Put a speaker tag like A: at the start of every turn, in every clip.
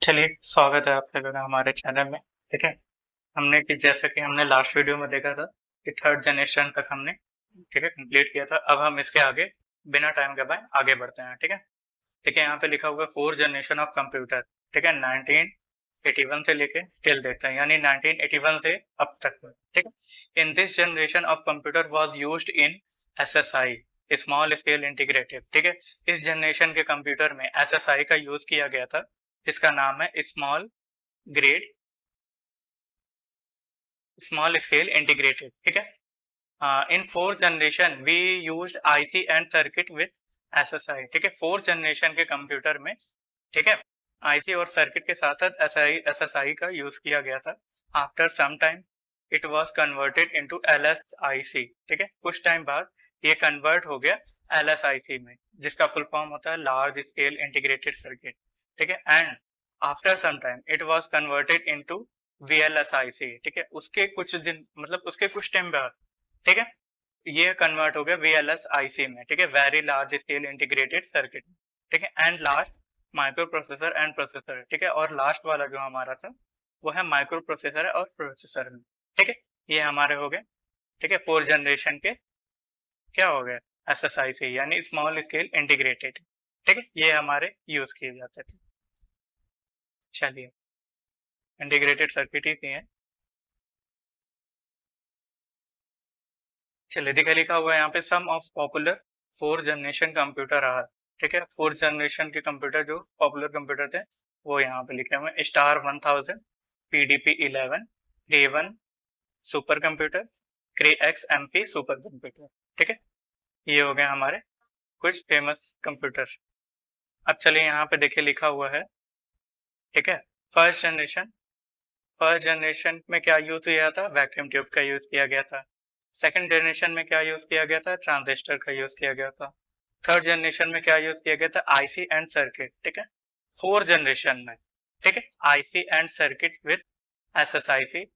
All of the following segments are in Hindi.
A: चलिए, स्वागत है आप सभी का हमारे चैनल में। ठीक है, हमने कि जैसा कि हमने लास्ट वीडियो में देखा था कि थर्ड जनरेशन तक हमने ठीक है कंप्लीट किया था। अब हम इसके आगे बिना टाइम गवाए आगे बढ़ते हैं। ठीक है, ठीक है, यहाँ पे लिखा हुआ है फोर्थ जनरेशन ऑफ कंप्यूटर। ठीक है, 1981 से लेके टिल देखते हैं, यानी 1981 से अब तक में। ठीक है, in this generation of computer was used in SSI, small scale integrated. ठीक है, इस जनरेशन के कंप्यूटर में एसएसआई का यूज किया गया था, जिसका नाम है स्मॉल स्केल इंटीग्रेटेड। ठीक है, in fourth generation we used IC and circuit with SSI. ठीक है, फोर्थ जनरेशन के कंप्यूटर में ठीक है आईसी और सर्किट के साथ साथ एसएसआई का यूज किया गया था। After some time it was converted into LSIC. ठीक है, कुछ टाइम बाद ये कन्वर्ट हो गया एलएसआईसी में, जिसका फुल फॉर्म होता है लार्ज स्केल इंटीग्रेटेड सर्किट। ठीक है, and after some time it was converted into VLSIC. ठीक है, उसके कुछ दिन मतलब उसके कुछ टाइम बाद ठीक है ये कन्वर्ट हो गया वीएलएसआईसी में। ठीक है, very large scale integrated circuit. ठीक है, and last micro processor and processor. ठीक है, और लास्ट वाला जो हमारा था वो है माइक्रो प्रोसेसर और प्रोसेसर में। ठीक है, ये हमारे हो गए ठीक है फोर्थ जनरेशन के क्या हो गए एसएसआई से, यानी स्मॉल स्केल इंटीग्रेटेड। ठीक है, ये हमारे यूज किए जाते थे। चलिए, इंटीग्रेटेड सर्किट ही है। चलिए, देखिए लिखा हुआ है यहाँ पे some of popular fourth generation computer are. ठीक है, फोर्थ जनरेशन के कंप्यूटर जो पॉपुलर कंप्यूटर थे वो यहाँ पे लिखे हुए हैं। Star 1000, PDP 11, Cray 1 supercomputer, Cray X MP supercomputer. ठीक है, ये हो गए हमारे कुछ फेमस कंप्यूटर। अब चलिए यहाँ पे देखिए लिखा हुआ है ठीक है फर्स्ट जनरेशन में क्या यूज किया था, वैक्यूम ट्यूब का यूज किया गया था। सेकंड जनरेशन में क्या यूज किया गया था, ट्रांजिस्टर का यूज किया गया था। थर्ड जनरेशन में क्या यूज किया गया था, आईसी एंड सर्किट। ठीक है, फोर्थ जनरेशन में ठीक है IC and circuit with SSIC,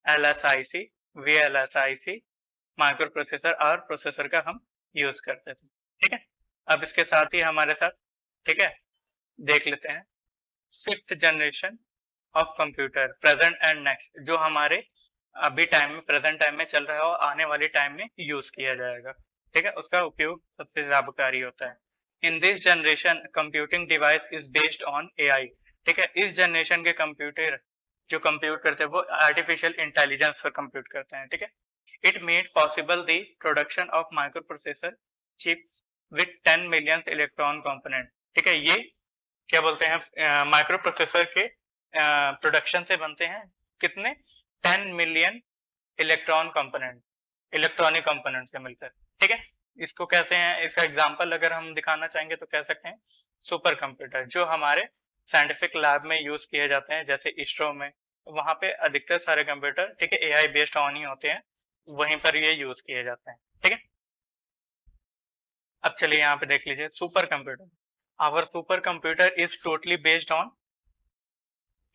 A: LSIC, VLSIC, microprocessor और प्रोसेसर का हम यूज करते थे। ठीक है, अब इसके साथ ही हमारे साथ ठीक है देख लेते हैं fifth generation of computer, present and next, जो हमारे अभी टाइम में प्रेजेंट टाइम में चल रहा है और आने वाले टाइम में यूज किया जाएगा। ठीक है, उसका उपयोग सबसे लाभकारी होता है। In this generation computing device is based on AI. ठीक है, इस जनरेशन के कंप्यूटर जो कंप्यूट करते हैं वो आर्टिफिशियल इंटेलिजेंस पर कंप्यूट करते हैं। ठीक है, it made possible the production of micro processor chips with 10 million electron component. ठीक है, ये क्या बोलते हैं माइक्रो प्रोसेसर के प्रोडक्शन से बनते हैं कितने 10 million electron component, electronic component से मिलकर। ठीक है, इसको कहते हैं, इसका एग्जांपल अगर हम दिखाना चाहेंगे तो कह सकते हैं सुपर कंप्यूटर, जो हमारे साइंटिफिक लैब में यूज किए जाते हैं, जैसे इसरो में। वहां पे अधिकतर सारे कंप्यूटर ठीक है एआई बेस्ड ऑन ही होते हैं, वहीं पर ये यूज किए जाते हैं। ठीक है, अब चलिए यहाँ पे देख लीजिए super computer. Our super computer is totally based on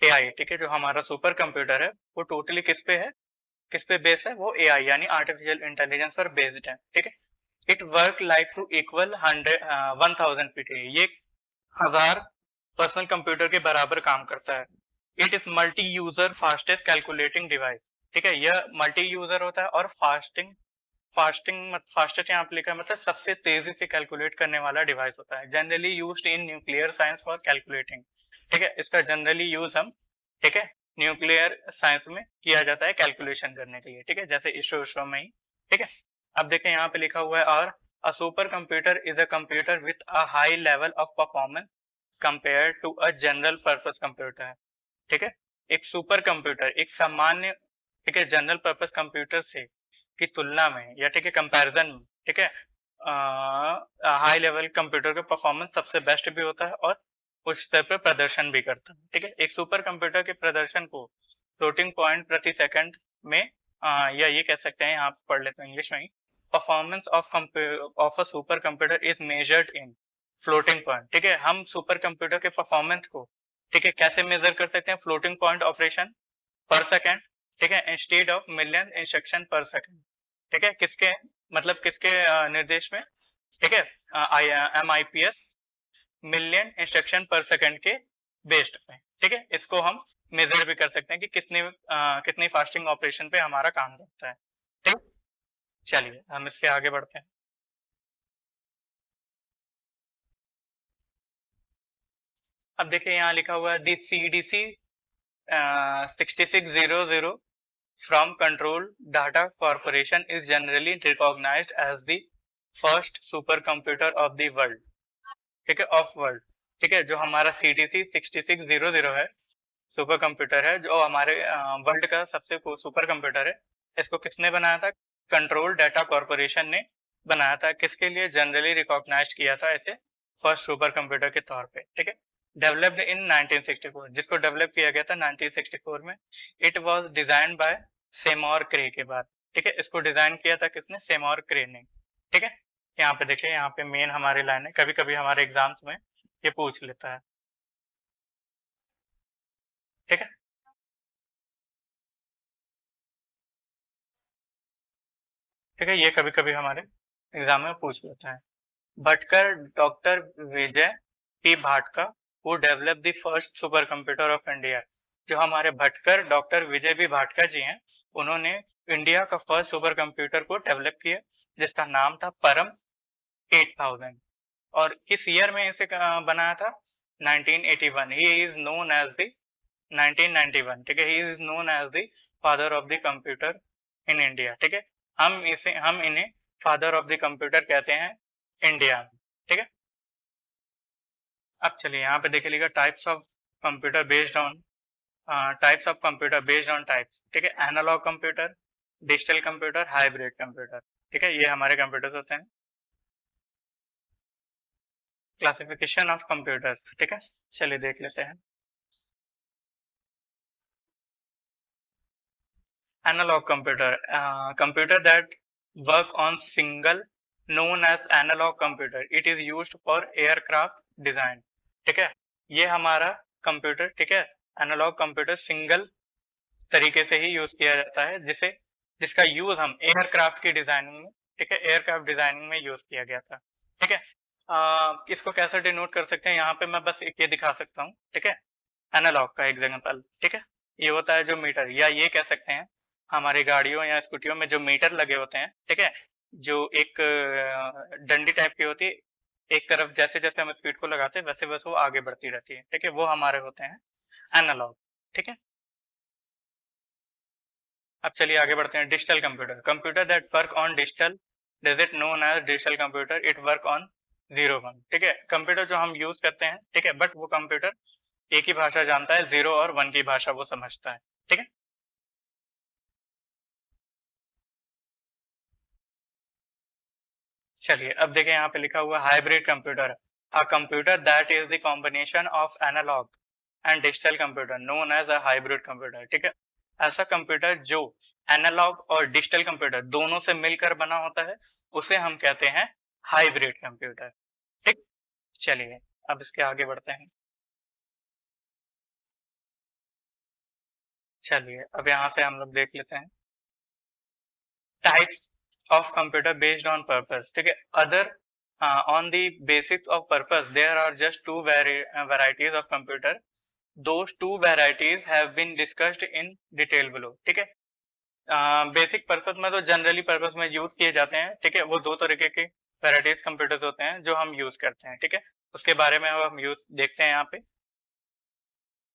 A: AI. ठीक है, जो हमारा सुपर कंप्यूटर है वो टोटली किस पे बेस है, वो एआई यानी आर्टिफिशियल इंटेलिजेंस पर बेस्ड है। ठीक है, it work like to equal 1000 PT, ये 1000 पर्सनल कंप्यूटर के बराबर काम करता है। It is multi user fastest calculating device. ठीक है, यह मल्टी यूजर होता है और फास्टेस्ट यहाँ पे लिखा है मतलब सबसे तेजी से कैलकुलेट करने वाला डिवाइस होता है। Generally used in nuclear science for calculating. ठीक है, इसका जनरली यूज हम ठीक है न्यूक्लियर साइंस में किया जाता है कैलकुलेशन करने के लिए। ठीक है, जैसे इसरो में ही। ठीक है, अब देखें यहाँ पे लिखा हुआ है और a super computer is a computer with a high level of performance compare to a general purpose computer. ठीक है, एक सुपर कंप्यूटर एक सामान्य ठीक है जनरल पर्पस कंप्यूटर से की तुलना में या ठीक है कंपैरिजन में ठीक है हाई लेवल कंप्यूटर का परफॉर्मेंस सबसे बेस्ट भी होता है और उस स्तर पर प्रदर्शन भी करता है। ठीक है, एक सुपर कंप्यूटर के प्रदर्शन को फ्लोटिंग पॉइंट प्रति सेकंड में या ये कह सकते हैं, यहाँ पढ़ लेते हैं इंग्लिश में ही, performance of a super computer is measured in floating point. ठीक है, हम सुपर कंप्यूटर के परफॉर्मेंस को ठीक है कैसे मेजर कर सकते हैं, फ्लोटिंग पॉइंट ऑपरेशन पर सेकंड। ठीक है, इंस्टेड ऑफ मिलियन इंस्ट्रक्शन पर सेकंड। ठीक है, किसके मतलब किसके निर्देश में, ठीक है MIPS मिलियन इंस्ट्रक्शन पर सेकंड के बेस्ड पे। ठीक है, इसको हम मेजर भी कर सकते हैं कि कितनी फास्टिंग ऑपरेशन पे हमारा काम करता है। ठीक, चलिए हम इसके आगे बढ़ते हैं। अब देखिए यहाँ लिखा हुआ है दी CDC 6600 from Control Data Corporation is generally recognized as the first supercomputer of the world। ठीक है, ऑफ वर्ल्ड। ठीक है, जो हमारा CDC 6600 है, सुपर कंप्यूटर है, जो हमारे वर्ल्ड का सबसे सुपर कंप्यूटर है। इसको किसने बनाया था? कंट्रोल डाटा कॉर्पोरेशन ने बनाया था। किसके लिए? जनरली रिकॉग्नाइज किया था इसे फर्स्ट सुपर कंप्यूटर के तौर पे। ठीक है, डेवलप्ड इन 1964, जिसको डेवलप किया गया था 1964 में। It was designed by Seymour Cray के बाद। ठीक है, इसको डिजाइन किया था किसने? सेमोर क्रे ने। ठीक है, यहाँ पे देखिए, यहाँ पे मेन हमारी लाइन है, कभी कभी हमारे एग्जाम्स में ये पूछ लेता है। ठीक है, ठीक है, ये कभी कभी हमारे एग्जाम में पूछ लेता है। Bhatkar doctor Vijay P Bhatkar who develop the first supercomputer of India. जो हमारे भटकर डॉक्टर विजय बी भाटका जी हैं, उन्होंने इंडिया का फर्स्ट सुपर कंप्यूटर को डेवलप किया, जिसका नाम था परम 8000। और किस ईयर में इसे बनाया था? 1981। He is known as the 1991। ठीक है, he is known as the father of the computer in India. ठीक है, हम इन्हें फादर ऑफ द कंप्यूटर कहते हैं इंडिया में। ठीक है, अब चलिए यहाँ पे देखे लिखा types of computer based on types of computer based on types. ठीक है, analog computer, digital computer, hybrid computer. ठीक है, ये हमारे कंप्यूटर्स होते हैं। Classification of computers. ठीक है, चलिए देख लेते हैं। Analog computer, computer that work on single, known as analog computer. It is used for aircraft design। ठीक है, ये हमारा कंप्यूटर, ठीक है, एनालॉग कंप्यूटर सिंगल तरीके से ही यूज किया जाता है, जिसका यूज हम एयरक्राफ्ट की डिजाइनिंग में, ठीक है, एयरक्राफ्ट डिजाइनिंग में यूज किया गया था। ठीक है, इसको कैसे डिनोट कर सकते हैं? यहाँ पे मैं बस एक ये दिखा सकता हूँ। ठीक है, एनालॉग का एग्जांपल। ठीक है, ये होता है जो मीटर, या ये कह सकते हैं हमारी गाड़ियों या स्कूटियों में जो मीटर लगे होते हैं। ठीक है, जो एक डंडी टाइप की होती है, एक तरफ जैसे जैसे हम स्पीड को लगाते हैं वैसे वैसे वो आगे बढ़ती रहती है। ठीक है, वो हमारे होते हैं एनालॉग। ठीक है, अब चलिए आगे बढ़ते हैं। Digital computer, computer that work on digital digit known as digital computer. It work on 0 1। ठीक है, कंप्यूटर जो हम यूज करते हैं, ठीक है, बट वो कंप्यूटर एक ही भाषा जानता है, 0 और 1 की भाषा वो समझता है। ठीक है, चलिए अब देखिए यहाँ पे लिखा हुआ hybrid computer. A computer that is the combination of analog and digital computer known as a hybrid computer. ठीक है, ऐसा कंप्यूटर जो एनालॉग और डिजिटल कंप्यूटर दोनों से मिलकर बना होता है, उसे हम कहते हैं हाइब्रिड कंप्यूटर। ठीक, चलिए अब इसके आगे बढ़ते हैं। चलिए अब यहाँ से हम लोग देख लेते हैं types of computer based on purpose. ठीक है, other on the basics of purpose there are just two varieties of computer। those two varieties have been discussed in detail below। ठीक है, बेसिक पर्पस में तो जनरली पर्पस में यूज किए जाते हैं। ठीक है, वो दो तरीके के वैराइटीज कंप्यूटर्स होते हैं जो हम यूज करते हैं। ठीक है, उसके बारे में अब हम यूज देखते हैं यहाँ पे।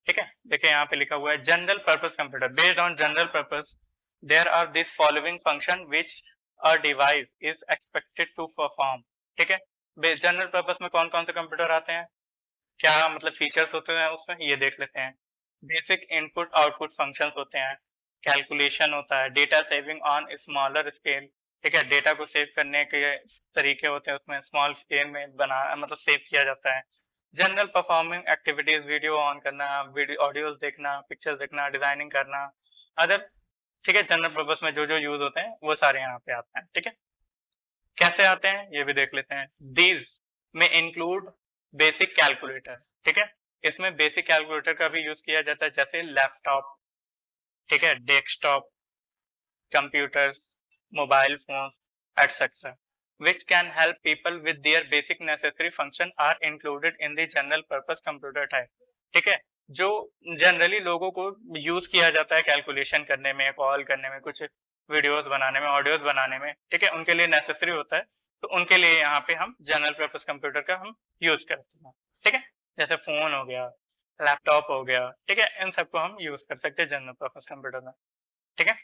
A: ठीक है, देखिए यहाँ पे लिखा हुआ है general purpose computer based on general purpose there are this following function which a device is expected to perform. ठीक है, जनरल पर्पस में कौन कौन से कंप्यूटर आते हैं, क्या मतलब फीचर्स होते हैं उसमें, ये देख लेते हैं। बेसिक इनपुट आउटपुट फंक्शंस होते हैं, कैलकुलेशन होता है, data saving on smaller scale. ठीक है, डेटा को सेव करने के तरीके होते हैं, उसमें स्मॉल स्केल में बना मतलब सेव किया जाता है। General performing activities, video on करना, वीडियो ऑडियोज देखना, पिक्चर्स देखना, डिजाइनिंग करना, अदर। ठीक है, जनरल पर्पस में जो जो यूज होते हैं वो सारे यहाँ पे आते हैं। ठीक है, कैसे आते हैं ये भी देख लेते हैं। दीज में इंक्लूड बेसिक कैलकुलेटर। ठीक है, इसमें बेसिक कैलकुलेटर का भी यूज किया जाता है, जैसे लैपटॉप, ठीक है, desktop computers, mobile phones, etc., which can help people with their basic necessary function are included in the general purpose computer type। ठीक है, जो जनरली लोगों को यूज किया जाता है कैलकुलेशन करने में, कॉल करने में, कुछ वीडियोस बनाने में, ऑडियोस बनाने में, ठीक है, उनके लिए नेसेसरी होता है। तो उनके लिए यहाँ पे हम जनरल पर्पस कंप्यूटर का हम यूज करते हैं, ठीक है। जैसे फोन हो गया, लैपटॉप हो गया, ठीक है, इन सबको हम यूज कर सकते हैं जनरल पर्पस कंप्यूटर में, ठीक है।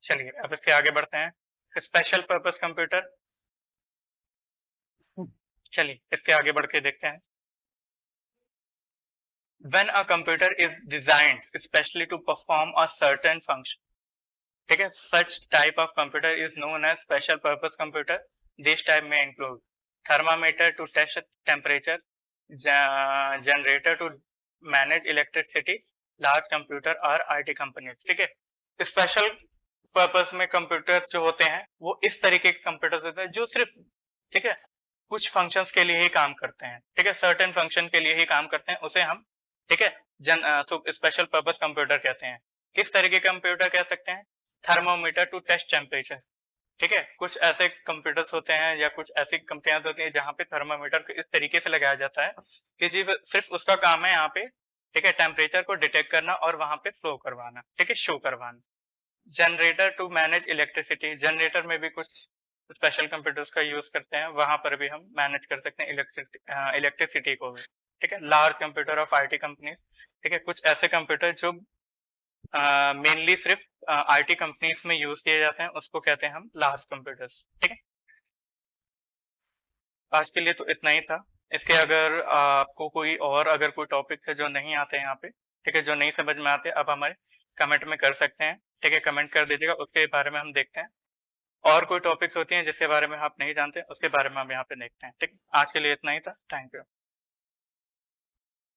A: चलिए अब इसके आगे बढ़ते हैं। स्पेशल पर्पस कंप्यूटर, चलिए इसके आगे बढ़ के देखते हैं। When a computer is designed especially to perform a certain function, ठीक है, such type of computer is known as special purpose computer. This type may include thermometer to test temperature, generator to manage electricity, large computer और IT companies, ठीक है। स्पेशल पर्पस में कंप्यूटर जो होते हैं वो इस तरीके के कंप्यूटर होते हैं जो सिर्फ, ठीक है, कुछ फंक्शंस के लिए ही काम करते हैं, ठीक है, सर्टेन फंक्शन के लिए ही काम करते हैं, उसे हम, ठीक है, तो स्पेशल पर्पस कंप्यूटर कहते हैं। किस तरीके के कंप्यूटर कह सकते हैं? थर्मोमीटर टू टेस्ट टेम्परेचर, ठीक है, कुछ ऐसे कंप्यूटर्स होते हैं या कुछ ऐसी कंपनियां होती हैं जहां पे थर्मोमीटर को इस तरीके से लगाया जाता है कि जी सिर्फ उसका काम है यहाँ पे, ठीक है, टेम्परेचर को डिटेक्ट करना और वहां पे फ्लो करवाना, ठीक है, शो करवाना। Generator to manage electricity, generator में भी कुछ स्पेशल कंप्यूटर्स का यूज करते हैं, वहां पर भी हम मैनेज कर सकते हैं इलेक्ट्रिसिटी को भी, ठीक है। Large computer of IT companies, ठीक है, कुछ ऐसे कंप्यूटर जो मेनली सिर्फ आईटी कंपनीज में यूज किए जाते हैं, उसको कहते हैं हम लार्ज कंप्यूटर्स, ठीक है। आज के लिए तो इतना ही था। इसके अगर आपको कोई और अगर कोई टॉपिक्स है जो नहीं आते हैं यहाँ पे, ठीक है, जो नहीं समझ में आते, आप हमारे कमेंट में कर सकते हैं, ठीक है, कमेंट कर दीजिएगा, उसके बारे में हम देखते हैं। और कोई टॉपिक्स होती हैं जिसके बारे में आप नहीं जानते, उसके बारे में हम यहाँ पे देखते हैं, ठीक। आज के लिए इतना ही था। Thank you.